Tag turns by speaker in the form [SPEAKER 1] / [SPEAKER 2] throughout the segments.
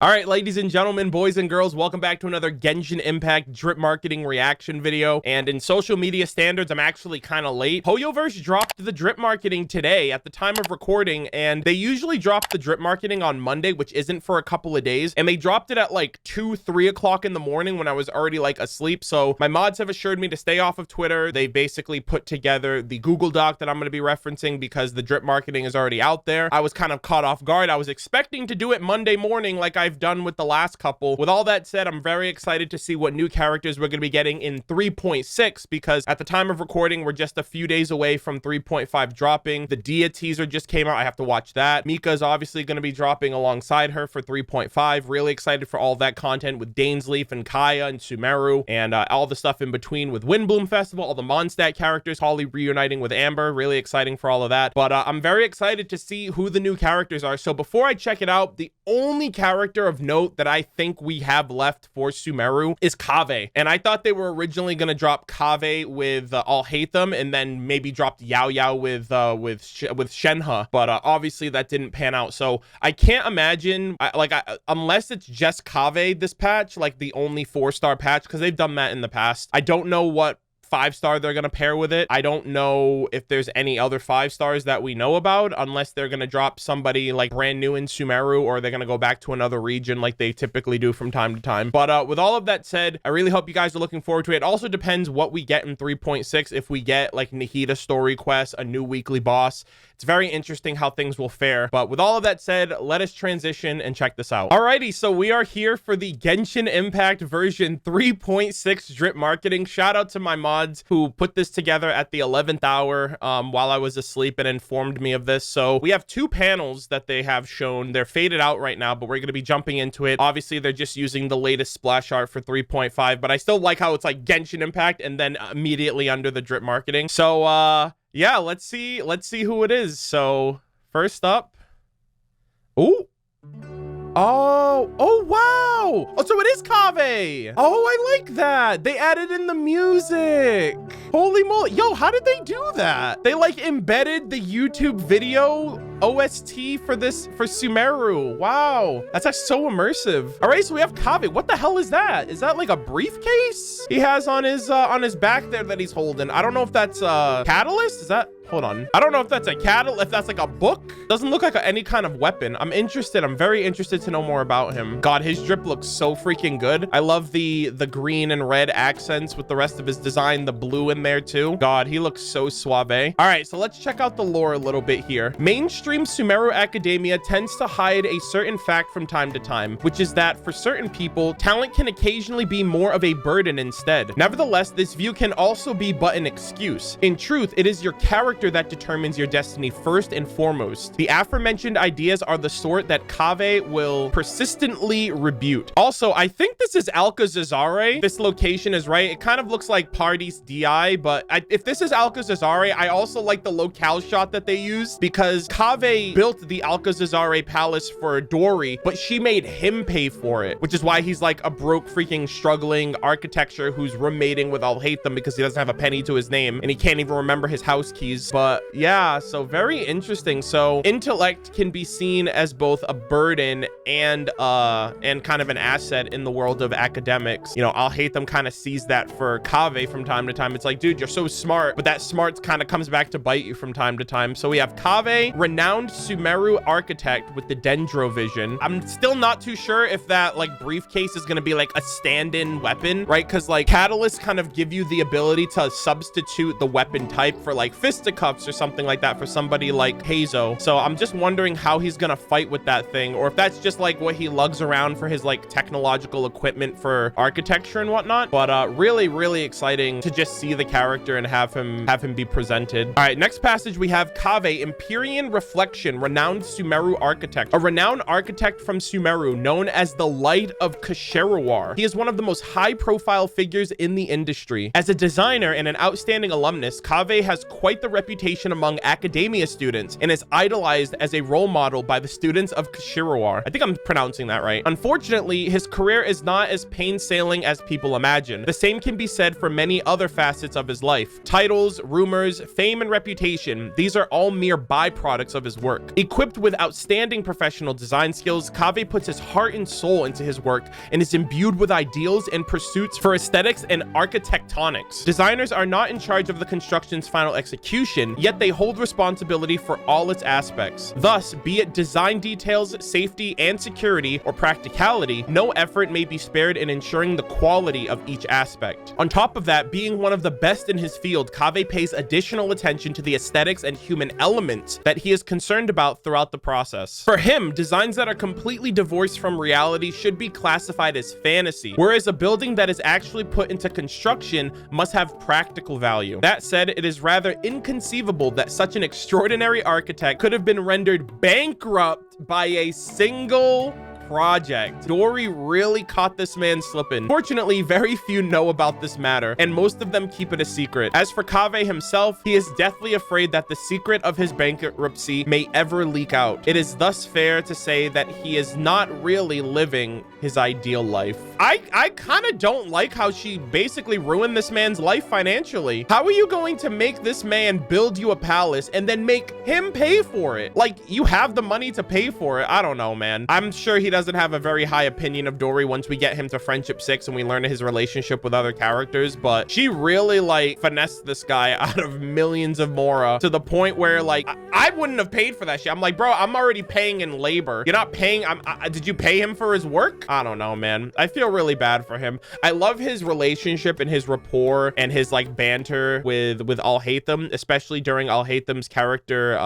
[SPEAKER 1] All right, ladies and gentlemen, boys and girls, welcome back to another Genshin Impact drip marketing reaction video. And in social media standards, I'm actually kind of late. Hoyoverse dropped the drip marketing today at the time of recording, and they usually drop the drip marketing on Monday, which isn't for a couple of days. And they dropped it at like 2, 3 o'clock in the morning when I was already like asleep. So my mods have assured me to stay off of Twitter. They basically put together the Google Doc that I'm going to be referencing because the drip marketing is already out there. I was kind of caught off guard. I was expecting to do it Monday morning like I've done with the last couple. With all that said, I'm very excited to see what new characters we're going to be getting in 3.6 because at the time of recording, we're just a few days away from 3.5 dropping. The Dia teaser just came out. I have to watch that. Mika is obviously going to be dropping alongside her for 3.5. Really excited for all that content with Dainsleif and Kaya and Sumeru and all the stuff in between with Windbloom Festival, all the Mondstadt characters, Holly reuniting with Amber. Really exciting for all of that. But I'm very excited to see who the new characters are. So before I check it out, the only character of note that I think we have left for Sumeru is Kaveh. And I thought they were originally going to drop Kaveh with I'll Hate Them and then maybe dropped Yao Yao with Shenhe. But obviously that didn't pan out. So I can't imagine, unless it's just Kaveh this patch, like the only 4-star patch, because they've done that in the past. I don't know what 5-star they're gonna pair with it. I don't know if there's any other 5-stars that we know about, unless they're gonna drop somebody like brand new in Sumeru, or they're gonna go back to another region like they typically do from time to time. But with all of that said, I really hope you guys are looking forward to it. It also depends what we get in 3.6. If we get like Nahida story quests, a new weekly boss, it's very interesting how things will fare. But with all of that said, let us transition and check this out. Alrighty, so we are here for the Genshin Impact version 3.6 drip marketing. Shout out to my mods who put this together at the 11th hour while I was asleep and informed me of this. So we have 2 panels that they have shown. They're faded out right now, but we're going to be jumping into it. Obviously, they're just using the latest splash art for 3.5, but I still like how it's like Genshin Impact and then immediately under the drip marketing. So yeah, let's see who it is. So first up, oh wow, oh, so it is Kaveh. Oh, I like that. They added in the music. Holy moly, yo, how did they do that? They like embedded the YouTube video OST for Sumeru. Wow, that's like so immersive. All right, so we have Kaveh. What the hell is that? Is that like a briefcase he has on his back there that he's holding? I don't know if that's a catalyst. Is that, hold on, I don't know if that's a catalyst, if that's like a book. Doesn't look like any kind of weapon. I'm interested. I'm very interested to know more about him. God, his drip looks so freaking good. I love the green and red accents with the rest of his design, the blue in there too. God, he looks so suave. All right, so let's check out the lore a little bit here. Mainstream Sumeru academia tends to hide a certain fact from time to time, which is that for certain people, talent can occasionally be more of a burden instead. Nevertheless, this view can also be but an excuse. In truth, it is your character that determines your destiny first and foremost. The aforementioned ideas are the sort that Kaveh will persistently rebut. Also, I think this is Alcazazare. This location is right. It kind of looks like Paradis DI, but if this is Alcazazare, I also like the locale shot that they used because Kaveh built the Alcazazare palace for Dori, but she made him pay for it, which is why he's like a broke freaking struggling architecture who's roommating with I'll Hate Them because he doesn't have a penny to his name and he can't even remember his house keys. But yeah, so very interesting. So intellect can be seen as both a burden and kind of an asset in the world of academics. You know, I'll Hate Them kind of sees that for Kaveh from time to time. It's like, dude, you're so smart, but that smart kind of comes back to bite you from time to time. So we have Kaveh, renowned Sumeru architect with the Dendro vision. I'm still not too sure if that like briefcase is going to be like a stand-in weapon, right? Because like catalysts kind of give you the ability to substitute the weapon type for like fisticuffs or something like that for somebody like Hazo. So I'm just wondering how he's going to fight with that thing, or if that's just like what he lugs around for his like technological equipment for architecture and whatnot. But really exciting to just see the character and have him be presented. All right, next passage we have Kaveh, Empyrean Reflection, renowned Sumeru architect. A renowned architect from Sumeru known as the Light of Kasherawar. He is one of the most high-profile figures in the industry. As a designer and an outstanding alumnus, Kaveh has quite the reputation reputation among academia students and is idolized as a role model by the students of Kashirawar. I think I'm pronouncing that right. Unfortunately, his career is not as plain sailing as people imagine. The same can be said for many other facets of his life. Titles, rumors, fame, and reputation, these are all mere byproducts of his work. Equipped with outstanding professional design skills, Kaveh puts his heart and soul into his work and is imbued with ideals and pursuits for aesthetics and architectonics. Designers are not in charge of the construction's final execution, yet they hold responsibility for all its aspects. Thus, be it design details, safety and security, or practicality, no effort may be spared in ensuring the quality of each aspect. On top of that, being one of the best in his field, Kaveh pays additional attention to the aesthetics and human elements that he is concerned about throughout the process. For him, designs that are completely divorced from reality should be classified as fantasy, whereas a building that is actually put into construction must have practical value. That said, it is rather inconceivable that such an extraordinary architect could have been rendered bankrupt by a single project. Dory really caught this man slipping. Fortunately, very few know about this matter, and most of them keep it a secret. As for Kaveh himself, he is deathly afraid that the secret of his bankruptcy may ever leak out. It is thus fair to say that he is not really living his ideal life. I kind of don't like how she basically ruined this man's life financially. How are you going to make this man build you a palace and then make him pay for it? Like, you have the money to pay for it. I don't know, man. I'm sure he doesn't have a very high opinion of Dory once we get him to Friendship 6 and we learn his relationship with other characters, but she really like finessed this guy out of millions of mora to the point where like I wouldn't have paid for that shit. I'm like, bro, I'm already paying in labor. You're not paying. Did you pay him for his work? I don't know, man. I feel really bad for him. I love his relationship and his rapport and his like banter with Al-Haytham, especially during Al-Haytham's character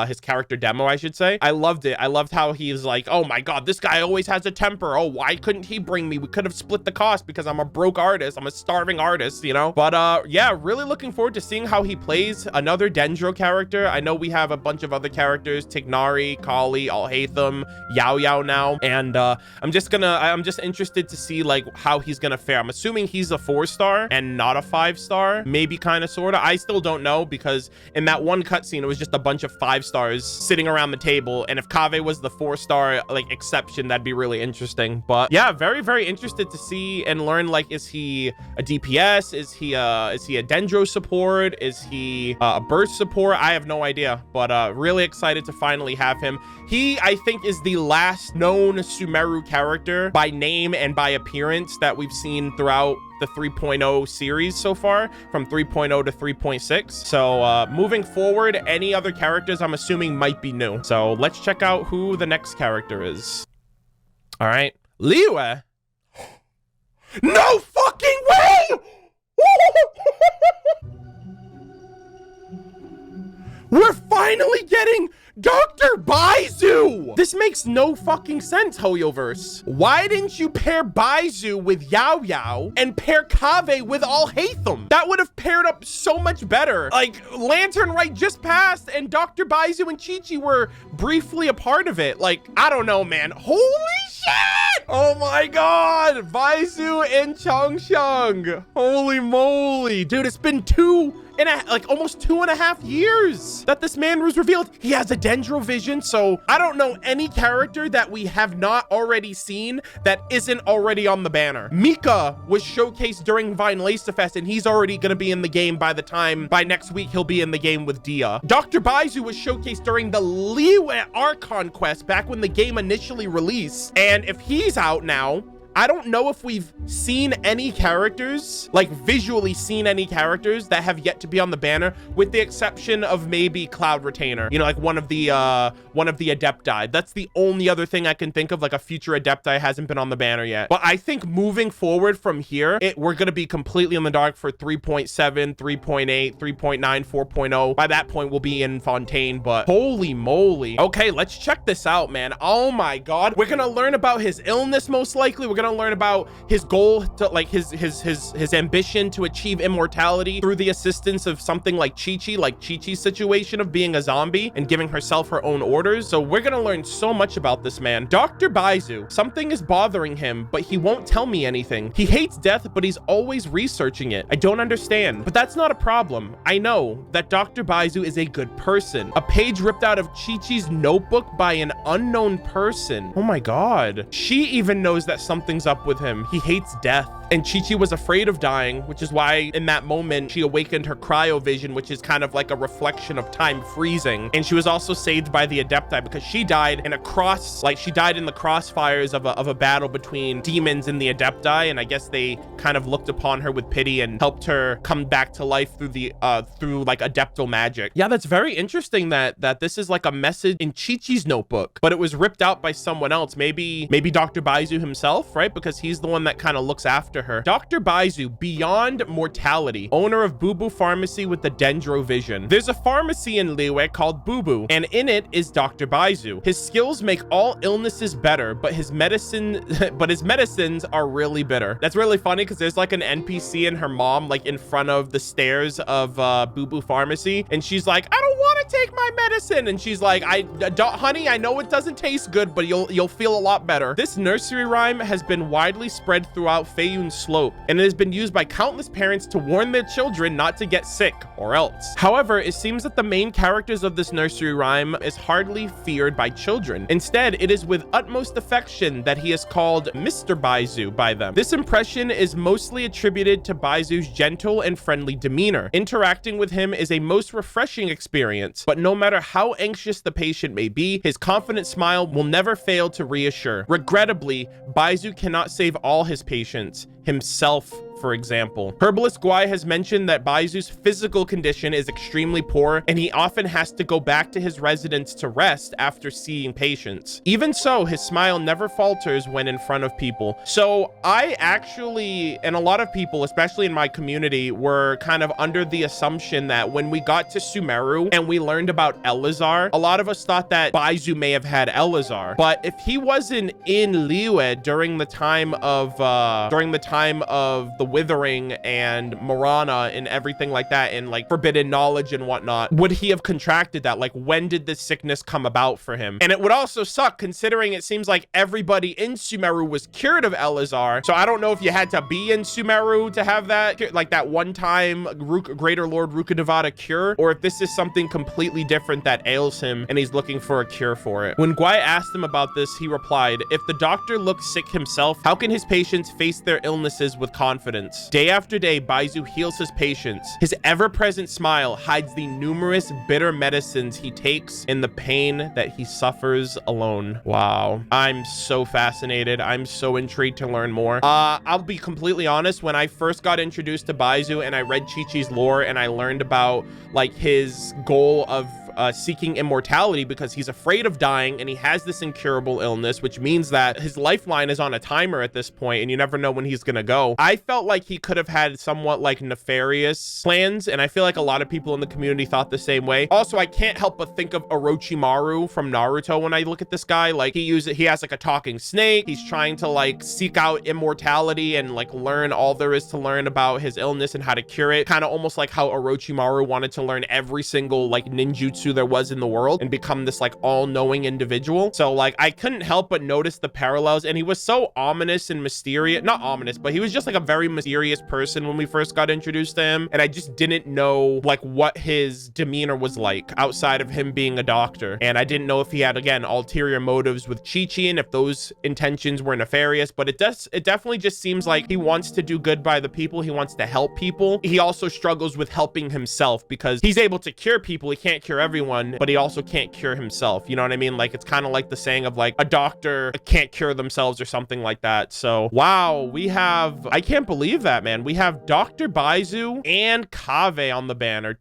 [SPEAKER 1] his character demo, I should say. I loved it. I loved how he's like, oh my god, this guy always has a temper. Oh, why couldn't he bring me? We could have split the cost because I'm a broke artist. I'm a starving artist, you know? But yeah, really looking forward to seeing how he plays another Dendro character. I know we have a bunch of other characters, Tignari, Kali, Al-Haytham, Yao Yao now, and I'm just interested to see like how he's gonna fare. I'm assuming he's a 4-star and not a 5-star, maybe kind of sort of. I still don't know, because in that one cutscene it was just a bunch of 5-stars sitting around the table, and if Kaveh was the 4-star like exception, that'd be really interesting. But yeah, very, very interested to see and learn, like, is he a DPS? Is he a Dendro support? Is he a burst support? I have no idea, but really excited to finally have him. He, I think, is the last known Sumeru character by name and by appearance that we've seen throughout the 3.0 series so far, from 3.0 to 3.6. So moving forward, any other characters I'm assuming might be new. So let's check out who the next character is. All right, Liyue. No fucking way! We're finally getting Dr. Baizhu! This makes no fucking sense, Hoyoverse. Why didn't you pair Baizhu with Yao Yao and pair Kaveh with Al-Haytham? That would have paired up so much better. Like, Lantern Rite just passed and Dr. Baizhu and Chi-Chi were briefly a part of it. Like, I don't know, man. Holy shit! Oh my god! Baizhu and Changsheng. Holy moly. Dude, it's been almost 2.5 years that this man was revealed. He has a Dendro vision, so I don't know any character that we have not already seen that isn't already on the banner. Mika was showcased during Vine Lacefest, and he's already gonna be in the game by next week, he'll be in the game with Dia. Dr. Baizhu was showcased during the Liyue Archon quest back when the game initially released, and if he's out now, I don't know if we've seen any characters, like visually seen any characters that have yet to be on the banner, with the exception of maybe Cloud Retainer, you know, like one of the Adepti. That's the only other thing I can think of, like a future Adepti hasn't been on the banner yet. But I think moving forward from here, we're going to be completely in the dark for 3.7, 3.8, 3.9, 4.0. By that point, we'll be in Fontaine, but holy moly. Okay, let's check this out, man. Oh my god. We're going to learn about his illness, most likely. We're going to gonna learn about his goal to like his ambition to achieve immortality through the assistance of something like Chi-Chi, like Chi-Chi's situation of being a zombie and giving herself her own orders. So we're gonna learn so much about this man. Dr. Baizhu, something is bothering him, but he won't tell me anything. He hates death, but he's always researching it. I don't understand, but that's not a problem. I know that Dr. Baizhu is a good person. A page ripped out of Chi-Chi's notebook by an unknown person. Oh my God. She even knows that something's up with him. He hates death. And Chi-Chi was afraid of dying, which is why in that moment she awakened her cryovision, which is kind of like a reflection of time freezing. And she was also saved by the Adepti because she died in she died in the crossfires of a battle between demons and the Adepti. And I guess they kind of looked upon her with pity and helped her come back to life through like adeptal magic. Yeah, that's very interesting that this is like a message in Chi-Chi's notebook, but it was ripped out by someone else. Maybe Dr. Baizhu himself, right? Because he's the one that kind of looks after her. Dr. Baizhu, beyond mortality, owner of Boo Boo Pharmacy with the Dendro vision. There's a pharmacy in Liyue called Boo Boo, and in it is Dr. Baizhu. His skills make all illnesses better, but his medicines are really bitter. That's really funny because there's like an NPC and her mom like in front of the stairs of Boo Boo Pharmacy, and she's like, I don't want to take my medicine, and she's like, honey, I know it doesn't taste good, but you'll feel a lot better. This nursery rhyme has been widely spread throughout Feiyun Slope, and it has been used by countless parents to warn their children not to get sick or else. However, it seems that the main characters of this nursery rhyme is hardly feared by children. Instead, it is with utmost affection that he is called Mr. Baizhu by them. This impression is mostly attributed to Baizhu's gentle and friendly demeanor. Interacting with him is a most refreshing experience, but no matter how anxious the patient may be, his confident smile will never fail to reassure. Regrettably, Baizhu cannot save all his patients, himself for example. Herbalist Guai has mentioned that Baizhu's physical condition is extremely poor, and he often has to go back to his residence to rest after seeing patients. Even so, his smile never falters when in front of people. So I actually, and a lot of people, especially in my community, were kind of under the assumption that when we got to Sumeru and we learned about Elazar, a lot of us thought that Baizhu may have had Elazar. But if he wasn't in Liyue during the time of the Withering and Marana and everything like that, and like forbidden knowledge and whatnot, would he have contracted that? Like, when did this sickness come about for him? And it would also suck considering it seems like everybody in Sumeru was cured of Elazar. So I don't know if you had to be in Sumeru to have that, like that one time Greater Lord Rukkhadevata cure, or if this is something completely different that ails him and he's looking for a cure for it. When Guai asked him about this, he replied, "If the doctor looks sick himself, how can his patients face their illnesses with confidence? Day after day, Baizhu heals his patients. His ever-present smile hides the numerous bitter medicines he takes and the pain that he suffers alone." Wow. I'm so fascinated. I'm so intrigued to learn more. I'll be completely honest. When I first got introduced to Baizhu and I read Chi-Chi's lore and I learned about like his goal of seeking immortality because he's afraid of dying and he has this incurable illness, which means that his lifeline is on a timer at this point and you never know when he's gonna go. I felt like he could have had somewhat like nefarious plans, and I feel like a lot of people in the community thought the same way. Also, I can't help but think of Orochimaru from Naruto when I look at this guy. Like he has like a talking snake. He's trying to like seek out immortality and like learn all there is to learn about his illness and how to cure it. Kind of almost like how Orochimaru wanted to learn every single like ninjutsu there was in the world and become this like all-knowing individual. So like I couldn't help but notice the parallels, and he was so ominous and mysterious. Not ominous, but he was just like a very mysterious person when we first got introduced to him, and I just didn't know like what his demeanor was like outside of him being a doctor. And I didn't know if he had, again, ulterior motives with Chi-Chi and if those intentions were nefarious, but it definitely just seems like he wants to do good by the people. He wants to help people. He also struggles with helping himself because he's able to cure people. He can't cure everyone, but he also can't cure himself. You know what I mean? Like, it's kind of like the saying of like a doctor can't cure themselves or something like that. So wow, I can't believe that, man. We have Dr. Baizhu and Kaveh on the banner.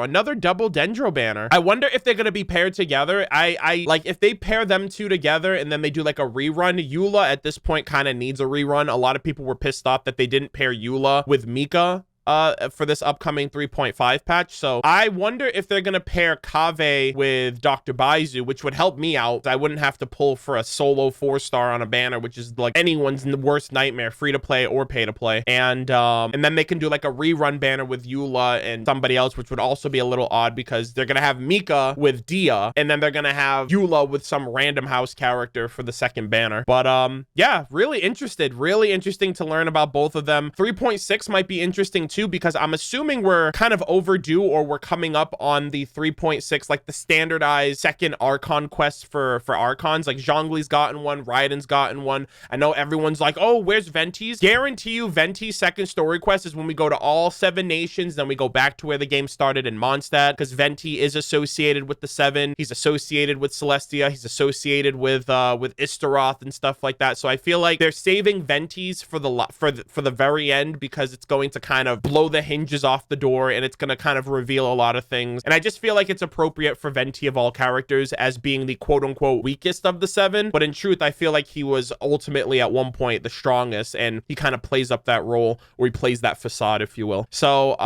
[SPEAKER 1] Another double Dendro banner. I wonder if they're gonna be paired together. I like if they pair them two together and then they do like a rerun. Eula at this point kind of needs a rerun. A lot of people were pissed off that they didn't pair Eula with Mika for this upcoming 3.5 patch. So I wonder if they're gonna pair Kaveh with Dr. Baizhu, which would help me out. I wouldn't have to pull for a solo 4-star on a banner, which is like anyone's worst nightmare, free to play or pay to play. And then they can do like a rerun banner with Eula and somebody else, which would also be a little odd because they're gonna have Mika with Dia, and then they're gonna have Eula with some random house character for the second banner. But yeah, really interesting to learn about both of them. 3.6 might be interesting too, because I'm assuming we're kind of overdue, or we're coming up on the 3.6, like the standardized second Archon quest for Archons. Like Zhongli's gotten one, Raiden's gotten one. I know everyone's like, oh, where's Venti's? Guarantee you Venti's second story quest is when we go to all 7 nations, then we go back to where the game started in Mondstadt, because Venti is associated with the 7. He's associated with Celestia. He's associated with Istaroth and stuff like that. So I feel like they're saving Venti's for the very end, because it's going to kind of blow the hinges off the door, and it's going to kind of reveal a lot of things. And I just feel like it's appropriate for Venti of all characters as being the quote-unquote weakest of the 7, but in truth I feel like he was ultimately at one point the strongest, and he kind of plays up that role, or he plays that facade, if you will. So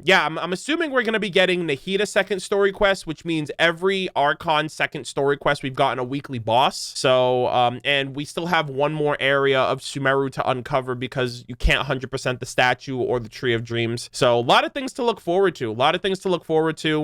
[SPEAKER 1] yeah, I'm assuming we're going to be getting Nahida second story quest, which means every Archon second story quest we've gotten a weekly boss. So and we still have one more area of Sumeru to uncover, because you can't 100% the statue or the Tree of Dreams. So a lot of things to look forward to.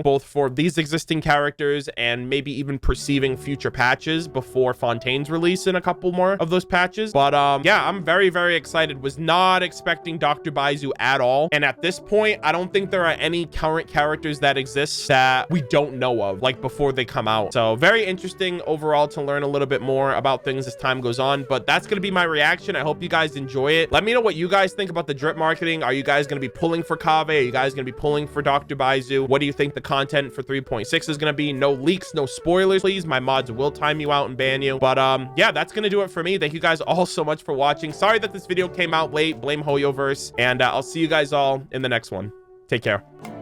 [SPEAKER 1] Both for these existing characters and maybe even perceiving future patches before Fontaine's release in a couple more of those patches. But yeah, I'm very excited. Was not expecting Dr. Baizhu at all. And at this point, I don't think there are any current characters that exist that we don't know of, like before they come out. So very interesting overall to learn a little bit more about things as time goes on. But that's going to be my reaction. I hope you guys enjoy it. Let me know what you guys think about the drip marketing. Are you guys going to be pulling for Kaveh? Are you guys going to be pulling for Dr. Baizhu? What do you think the content for 3.6 is going to be? No leaks, no spoilers, please. My mods will time you out and ban you. But yeah, that's going to do it for me. Thank you guys all so much for watching. Sorry that this video came out late. Blame Hoyoverse. And I'll see you guys all in the next one. Take care.